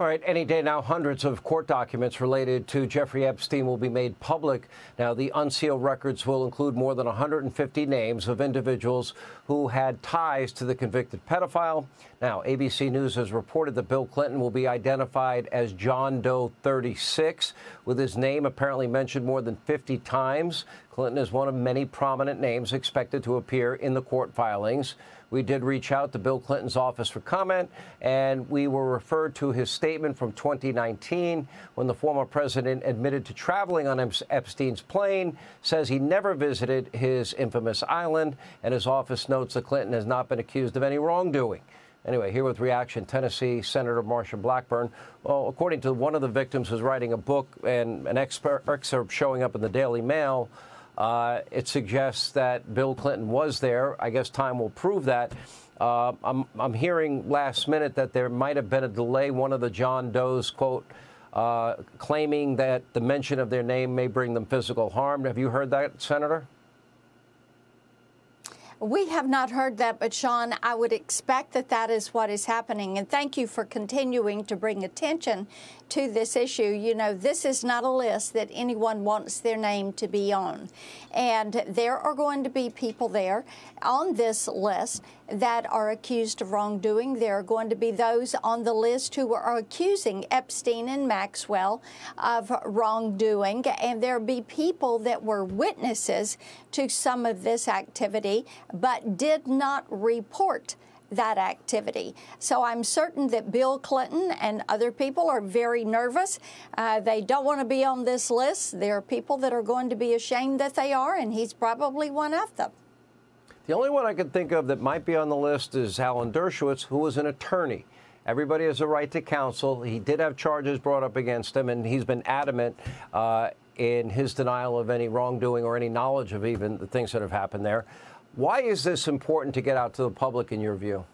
All right, any day now, hundreds of court documents related to Jeffrey Epstein will be made public. Now, the unsealed records will include more than 150 names of individuals who had ties to the convicted pedophile. Now, ABC News has reported that Bill Clinton will be identified as John Doe 36, with his name apparently mentioned more than 50 times. Clinton is one of many prominent names expected to appear in the court filings. We did reach out to Bill Clinton's office for comment, and we were referred to his statement from 2019 when the former president admitted to traveling on Epstein's plane, says he never visited his infamous island, and his office notes that Clinton has not been accused of any wrongdoing. Anyway, here with reaction, Tennessee Senator Marsha Blackburn. Well, according to one of the victims who's writing a book and an excerpt showing up in the Daily Mail, it suggests that Bill Clinton was there. I guess time will prove that. I'm hearing last minute that there might have been a delay. One of the John Does, quote, claiming that the mention of their name may bring them physical harm. Have you heard that, Senator? We have not heard that, but Sean, I would expect that that is what is happening. And thank you for continuing to bring attention to this issue. You know, this is not a list that anyone wants their name to be on. And there are going to be people there on this list that are accused of wrongdoing. There are going to be those on the list who are accusing Epstein and Maxwell of wrongdoing. And there'll be people that were witnesses to some of this activity but did not report that activity. So I'm certain that Bill Clinton and other people are very nervous. They don't want to be on this list. There are people that are going to be ashamed that they are, and he's probably one of them. The only one I can think of that might be on the list is Alan Dershowitz, who was an attorney. Everybody has a right to counsel. He did have charges brought up against him, and he's been adamant in his denial of any wrongdoing or any knowledge of even the things that have happened there. Why is this important to get out to the public, in your view?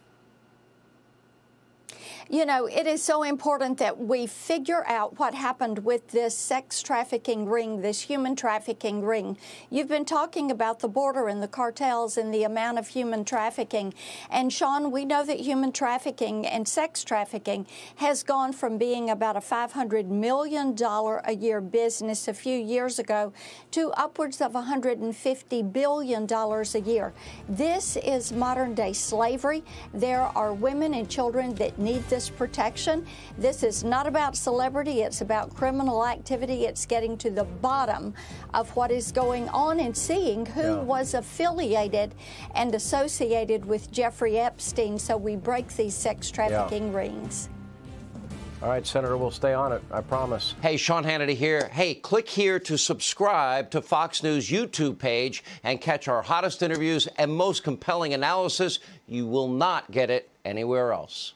You know, it is so important that we figure out what happened with this sex trafficking ring, this human trafficking ring. You've been talking about the border and the cartels and the amount of human trafficking. And, Sean, we know that human trafficking and sex trafficking has gone from being about a $500 million a year business a few years ago to upwards of $150 billion a year. This is modern-day slavery. There are women and children that need this protection. This is not about celebrity. It's about criminal activity. It's getting to the bottom of what is going on and seeing who was affiliated and associated with Jeffrey Epstein, so we break these sex trafficking rings. All right, Senator, we'll stay on it, I promise. Hey, Sean Hannity here. Hey, click here to subscribe to Fox News YouTube page and catch our hottest interviews and most compelling analysis. You will not get it anywhere else.